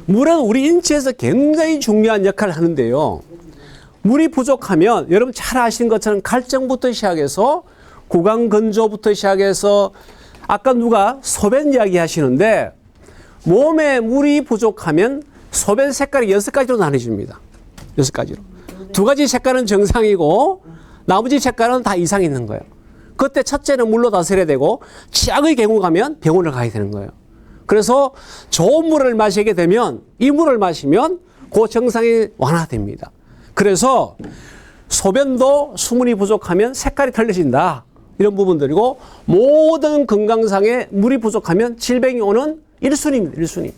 물은 우리 인체에서 굉장히 중요한 역할을 하는데요. 물이 부족하면 여러분 잘 아시는 것처럼 갈증부터 시작해서 구강건조부터 시작해서 아까 누가 소변 이야기 하시는데 몸에 물이 부족하면 소변 색깔이 6가지로 나눠집니다. 6가지로. 2가지 색깔은 정상이고 나머지 색깔은 다 이상이 있는 거예요. 그때 첫째는 물로 다스려야 되고 최악의 경우 가면 병원을 가야 되는 거예요. 그래서 좋은 물을 마시게 되면 이 물을 마시면 그 증상이 완화됩니다. 그래서 소변도 수분이 부족하면 색깔이 틀려진다. 이런 부분들이고 모든 건강상에 물이 부족하면 질병이 오는 1순위입니다. 1순위.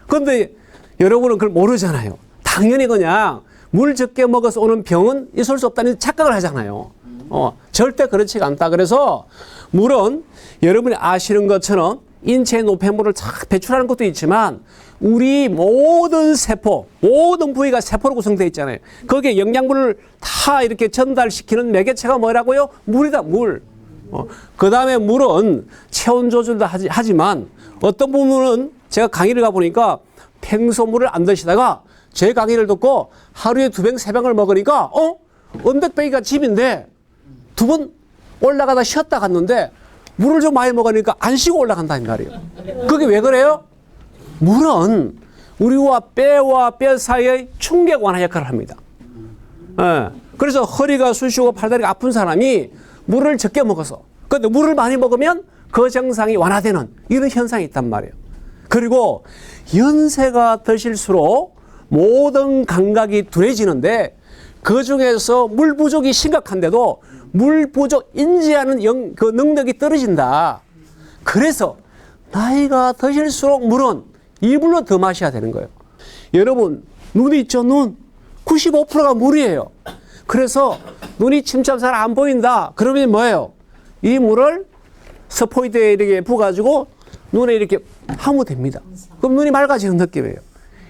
그런데 여러분은 그걸 모르잖아요. 당연히 그냥 물 적게 먹어서 오는 병은 있을 수 없다는 착각을 하잖아요. 절대 그렇지가 않다. 그래서 물은 여러분이 아시는 것처럼 인체의 노폐물을 착 배출하는 것도 있지만 우리 모든 세포, 모든 부위가 세포로 구성되어 있잖아요. 거기에 영양분을 다 이렇게 전달시키는 매개체가 뭐라고요? 물이다, 물. 그 다음에 물은 체온 조절도 하지만 어떤 부분은 제가 강의를 가보니까 평소 물을 안 드시다가 제 강의를 듣고 하루에 2병, 3병을 먹으니까 언덕배기가 집인데 2번 올라가다 쉬었다 갔는데 물을 좀 많이 먹으니까 안 쉬고 올라간다는 말이에요. 그게 왜 그래요? 물은 우리와 뼈와 뼈 사이의 충격 완화 역할을 합니다. 그래서 허리가 쑤시고 팔다리가 아픈 사람이 물을 적게 먹어서 그런데 물을 많이 먹으면 그 증상이 완화되는 이런 현상이 있단 말이에요. 그리고 연세가 드실수록 모든 감각이 둔해지는데 그 중에서 물 부족이 심각한데도 물 부족 인지하는 그 능력이 떨어진다. 그래서 나이가 드실수록 물은 이불로 더 마셔야 되는 거예요. 여러분 눈이 있죠? 눈 95%가 물이에요. 그래서 눈이 침참 잘 안 보인다. 그러면 뭐예요? 이 물을 스포이드에 이렇게 부어가지고 눈에 이렇게 하면 됩니다. 그럼 눈이 맑아지는 느낌이에요.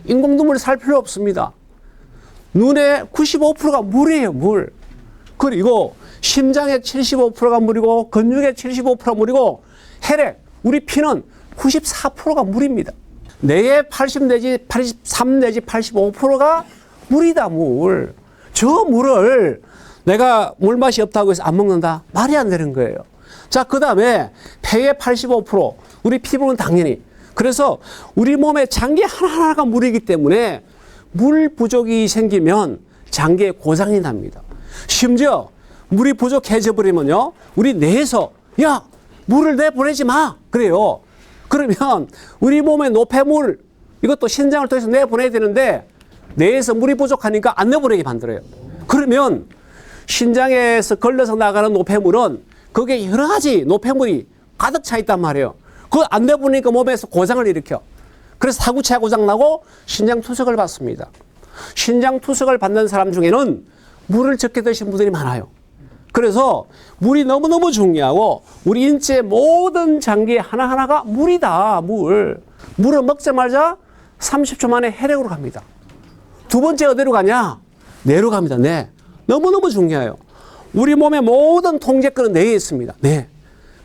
인공눈물 살 필요 없습니다. 눈의 95%가 물이에요, 물. 그리고 심장의 75%가 물이고 근육의 75%가 물이고 혈액, 우리 피는 94%가 물입니다. 뇌의 80 내지 83 내지 85%가 물이다, 물. 저 물을 내가 물맛이 없다고 해서 안 먹는다? 말이 안 되는 거예요. 자, 그 다음에 폐의 85%, 우리 피부는 당연히. 그래서 우리 몸의 장기 하나하나가 물이기 때문에 물 부족이 생기면 장기에 고장이 납니다. 심지어 물이 부족해져 버리면요, 우리 뇌에서 야, 물을 내보내지 마. 그래요. 그러면 우리 몸의 노폐물, 이것도 신장을 통해서 내보내야 되는데 뇌에서 물이 부족하니까 안 내보내게 만들어요. 그러면 신장에서 걸려서 나가는 노폐물은 거기에 여러 가지 노폐물이 가득 차 있단 말이에요. 그거 안 내보내니까 몸에서 고장을 일으켜. 그래서 사구체 고장 나고 신장 투석을 받습니다. 신장 투석을 받는 사람 중에는 물을 적게 드신 분들이 많아요. 그래서 물이 너무너무 중요하고 우리 인체의 모든 장기 하나하나가 물이다, 물. 물을 먹자마자 30초 만에 혈액으로 갑니다. 두 번째 어디로 가냐? 뇌로 갑니다, 뇌. 너무너무 중요해요. 우리 몸의 모든 통제권은 뇌에 있습니다, 뇌.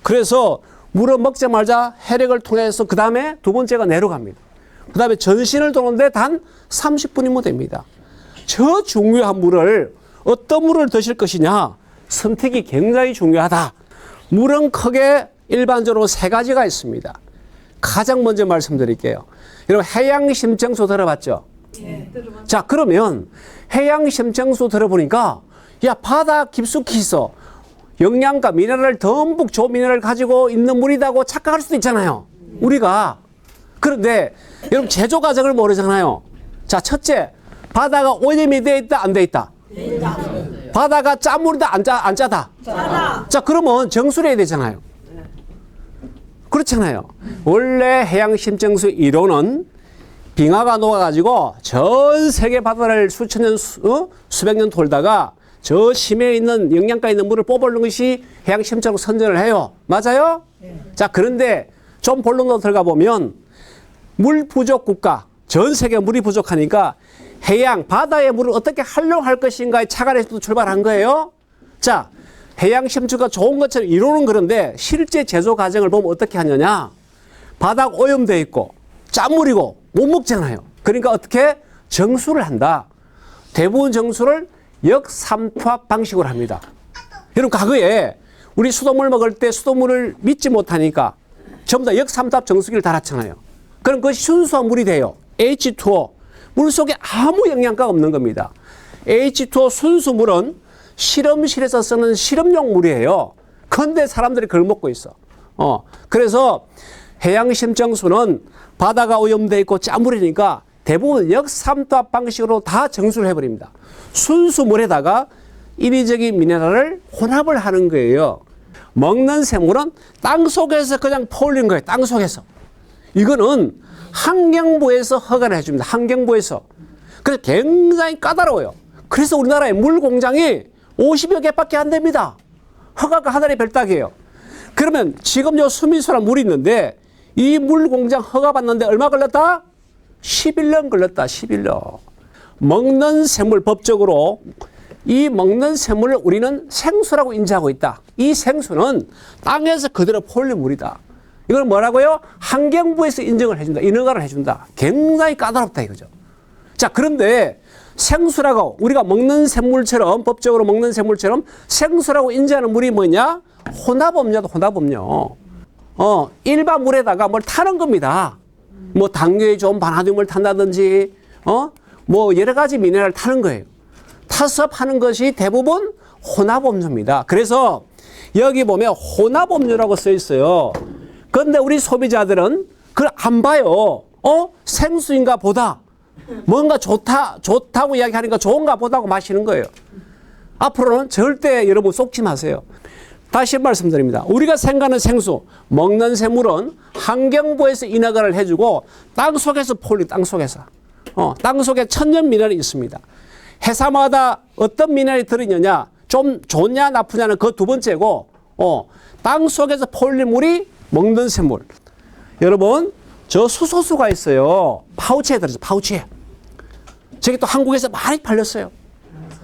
그래서 물을 먹자마자 혈액을 통해서 그 다음에 두 번째가 뇌로 갑니다. 그 다음에 전신을 도는데 단 30분이면 됩니다. 저 중요한 물을 어떤 물을 드실 것이냐? 선택이 굉장히 중요하다. 물은 크게 일반적으로 3가지가 있습니다. 가장 먼저 말씀드릴게요. 여러분 해양심정수 들어봤죠? 네, 들어봤어요. 자, 그러면 해양심정수 들어보니까 야, 바다 깊숙이 있어. 영양가, 미네랄 듬뿍 조미네랄 가지고 있는 물이라고 착각할 수도 있잖아요, 우리가. 그런데 여러분 제조 과정을 모르잖아요. 자, 첫째, 바다가 오염이 돼 있다, 안 돼 있다? 돼 있다. 바다가 짠물이다, 안 짜다? 짜다. 자, 그러면 정수를 해야 되잖아요. 그렇잖아요. 원래 해양심정수 이론은 빙하가 녹아가지고 전 세계 바다를 수천 년, 수백 년 돌다가 저 심해에 있는 영양가 있는 물을 뽑아오는 것이 해양심정으로 선전을 해요. 맞아요? 네. 자, 그런데 좀 본론으로 들어가 보면 물 부족 국가, 전 세계 물이 부족하니까 해양, 바다의 물을 어떻게 활용할 것인가의 차관에서 출발한 거예요. 자, 해양심정수가 좋은 것처럼 이론은 그런데 실제 제조 과정을 보면 어떻게 하느냐. 바다가 오염되어 있고 짠물이고 못 먹잖아요. 그러니까 어떻게 정수를 한다. 대부분 정수를 역삼투압 방식으로 합니다. 여러분 과거에 우리 수돗물 먹을 때 수돗물을 믿지 못하니까 전부 다 역삼투압 정수기를 달았잖아요. 그럼 그것이 순수한 물이 돼요. H2O. 물속에 아무 영양가가 없는 겁니다. H2O 순수물은 실험실에서 쓰는 실험용 물이에요. 그런데 사람들이 그걸 먹고 있어. 그래서 해양심 정수는 바다가 오염되어 있고 짠물이니까 대부분 역삼투압 방식으로 다 정수를 해버립니다. 순수물에다가 인위적인 미네랄을 혼합을 하는 거예요. 먹는 생물은 땅속에서 그냥 퍼올린 거예요. 땅속에서. 이거는 환경부에서 허가를 해줍니다. 환경부에서. 그래서 굉장히 까다로워요. 그래서 우리나라의 물 공장이 50여 개밖에 안 됩니다. 허가가 하나의 별따기예요. 그러면 지금 요 수미수란 물이 있는데 이 물 공장 허가 받는데 얼마 걸렸다? 11년 걸렸다. 11년. 먹는 생물 법적으로 이 먹는 생물을 우리는 생수라고 인지하고 있다. 이 생수는 땅에서 그대로 퍼올린 물이다. 이걸 뭐라고요? 환경부에서 인정을 해준다. 인허가를 해준다. 굉장히 까다롭다 이거죠. 자, 그런데 생수라고 우리가 먹는 생물처럼 법적으로 먹는 생물처럼 생수라고 인지하는 물이 뭐냐? 혼합음료도 혼합음료. 일반 물에다가 뭘 타는 겁니다. 뭐 당뇨에 좋은 바나듐을 탄다든지 뭐 여러 가지 미네랄을 타는 거예요. 타서 파는 것이 대부분 혼합음료입니다. 그래서 여기 보면 혼합음료라고 써 있어요. 그런데 우리 소비자들은 그걸 안 봐요. 생수인가 보다. 뭔가 좋다고 이야기하니까 좋은가 보다고 마시는 거예요. 앞으로는 절대 여러분 속지 마세요. 다시 말씀드립니다. 우리가 생각하는 생수, 먹는 생물은 환경부에서 인허가를 해주고 땅속에서 폴리 땅속에서. 땅속에 천연 미네랄이 있습니다. 회사마다 어떤 미네랄이 들어있느냐, 좀 좋냐 나쁘냐는 그 두 번째고, 땅속에서 폴린 물이 먹는 생물. 여러분, 저 수소수가 있어요. 파우치에 들어있어요. 파우치에. 저게 또 한국에서 많이 팔렸어요.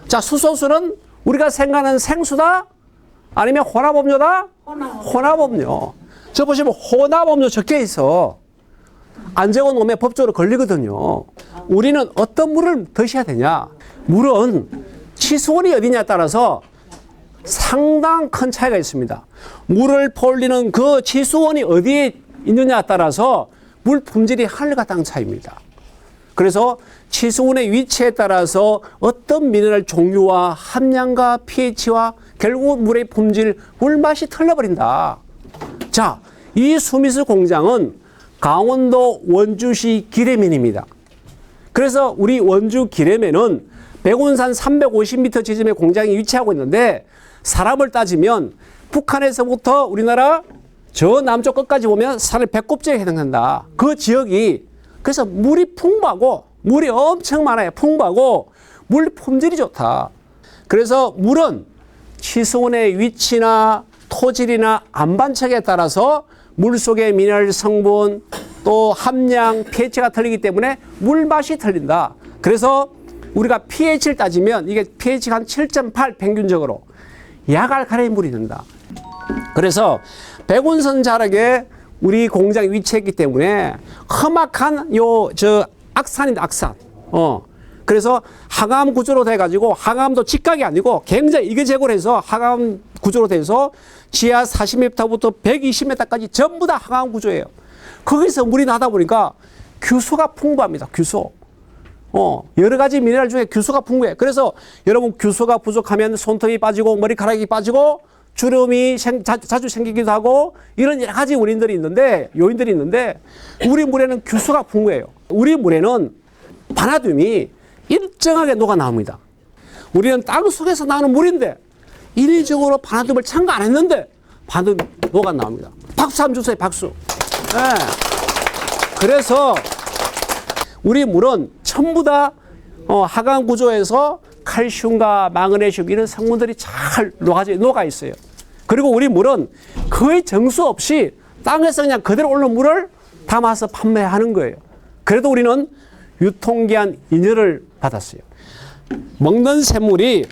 자, 수소수는 우리가 생각하는 생수다? 아니면 혼합음료다? 혼합음료. 저 보시면 혼합음료 적혀 있어. 안 적어 놓으면 법적으로 걸리거든요. 우리는 어떤 물을 드셔야 되냐? 물은 치수원이 어디냐에 따라서 상당한 큰 차이가 있습니다. 물을 퍼올리는 그 치수원이 어디에 있느냐에 따라서 물 품질이 하늘과 땅 차이입니다. 그래서 치수원의 위치에 따라서 어떤 미네랄 종류와 함량과 pH와 결국 물의 품질, 물맛이 틀려버린다. 자, 이 수미수 공장은 강원도 원주시 기레면입니다. 그래서 우리 원주 기레면은 백운산 350m 지점에 공장이 위치하고 있는데 사람을 따지면 북한에서부터 우리나라 저 남쪽 끝까지 보면 산을 배꼽지에 해당한다. 그 지역이 그래서 물이 풍부하고 물이 엄청 많아요. 풍부하고 물 품질이 좋다. 그래서 물은 치수원의 위치나 토질이나 안반척에 따라서 물속의 미네랄 성분 또 함량, pH가 틀리기 때문에 물맛이 틀린다. 그래서 우리가 pH를 따지면 이게 pH가 한 7.8 평균적으로 약알칼리인 물이 된다. 그래서 백운선 자락에 우리 공장이 위치했기 때문에 험악한 악산입니다. 악산. 그래서 항암 구조로 돼가지고 항암도 직각이 아니고 굉장히 이거제고로 해서 항암 구조로 돼서 지하 40m부터 120m까지 전부 다 항암 구조예요. 거기서 물이 나다 보니까 규소가 풍부합니다. 규소. 여러 가지 미네랄 중에 규소가 풍부해. 그래서 여러분 규소가 부족하면 손톱이 빠지고 머리카락이 빠지고 주름이 자주 생기기도 하고 이런 여러 가지 요인들이 있는데 우리 물에는 규소가 풍부해요. 우리 물에는 바나듐이 일정하게 녹아 나옵니다. 우리는 땅 속에서 나오는 물인데 인위적으로 바나듐을 첨가 안 했는데 바나듐 녹아 나옵니다. 박수 한번 주세요. 박수. 네. 그래서 우리 물은 전부 다 하강 구조에서 칼슘과 마그네슘 이런 성분들이 잘 녹아 있어요. 그리고 우리 물은 거의 정수 없이 땅에서 그냥 그대로 오르는 물을 담아서 판매하는 거예요. 그래도 우리는 유통기한 2년을 받았어요. 먹는 생물이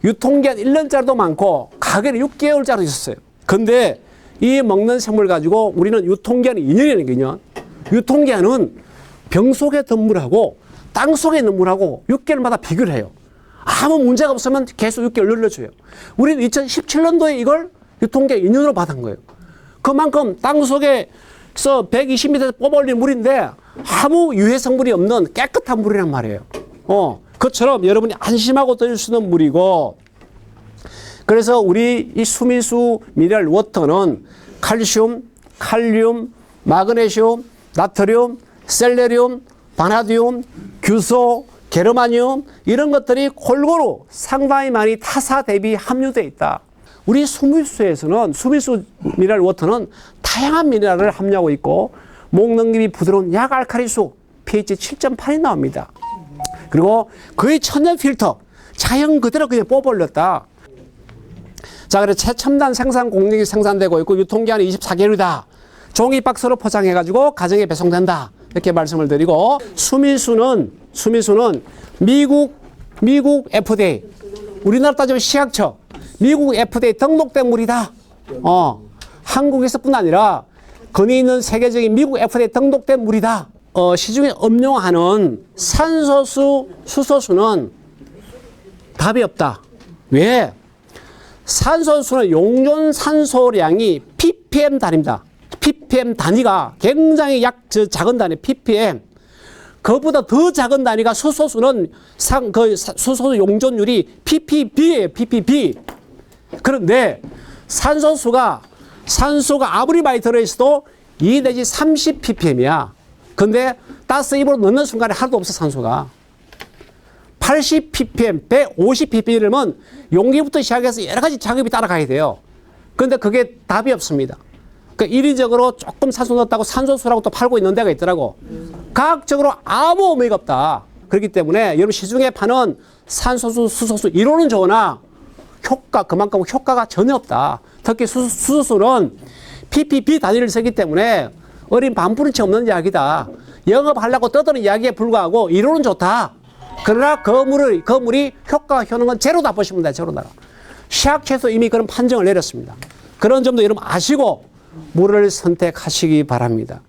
유통기한 1년짜리도 많고 가게는 6개월짜리도 있었어요. 근데 이 먹는 생물 가지고 우리는 유통기한이 2년이라는 거죠. 유통기한은 병 속에 든 물하고 땅 속에 있는 물하고 6개월마다 비교를 해요. 아무 문제가 없으면 계속 6개월 늘려줘요. 우리는 2017년도에 이걸 유통기한 2년으로 받은 거예요. 그만큼 땅 속에서 120m에서 뽑아올린 물인데 아무 유해 성분이 없는 깨끗한 물이란 말이에요. 그것처럼 여러분이 안심하고 드실 수 있는 물이고, 그래서 우리 이 수미수 미네랄 워터는 칼슘, 칼륨, 마그네슘, 나트륨, 셀레늄, 바나디움, 규소, 게르마늄 이런 것들이 골고루 상당히 많이 타사 대비 함유되어 있다. 우리 수미수에서는 수미수 미네랄 워터는 다양한 미네랄을 함유하고 있고 목넘김이 부드러운 약알칼리수 pH 7.8이 나옵니다. 그리고 거의 천연 필터, 자연 그대로 그냥 뽑아올렸다. 자, 그래서 최첨단 생산 공정이 생산되고 있고 유통기한이 24개월이다. 종이 박스로 포장해가지고 가정에 배송된다. 이렇게 말씀을 드리고, 수미수는 미국 FDA, 우리나라 따지면 식약처, 미국 FDA 등록된 물이다. 한국에서뿐 아니라 근위 있는 세계적인 미국 FDA 등록된 물이다. 시중에 음용하는 산소수, 수소수는 답이 없다. 왜? 산소수는 용존 산소량이 ppm 단위입니다. ppm 단위가 굉장히 작은 단위, ppm. 그것보다 더 작은 단위가 수소수는 수소수 용존율이 ppb예요, ppb. 그런데 산소가 아무리 많이 들어있어도 2 내지 30 ppm이야. 근데 가스 입으로 넣는 순간에 하나도 없어, 산소가. 80 ppm, 150 ppm이면 용기부터 시작해서 여러 가지 작업이 따라가야 돼요. 근데 그게 답이 없습니다. 그러니까 인위적으로 조금 산소 넣었다고 산소수라고 또 팔고 있는 데가 있더라고. 과학적으로 아무 의미가 없다. 그렇기 때문에 여러분 시중에 파는 산소수, 수소수 이론은 좋으나 그만큼 효과가 전혀 없다. 특히 수소수는 ppb 단위를 쓰기 때문에 어린 반푼치 없는 이야기다. 영업하려고 떠드는 이야기에 불과하고 이론은 좋다. 그러나 그 물이 효과 효능은 제로다 보시면 돼요. 제로다. 식약처에서 이미 그런 판정을 내렸습니다. 그런 점도 여러분 아시고 물을 선택하시기 바랍니다.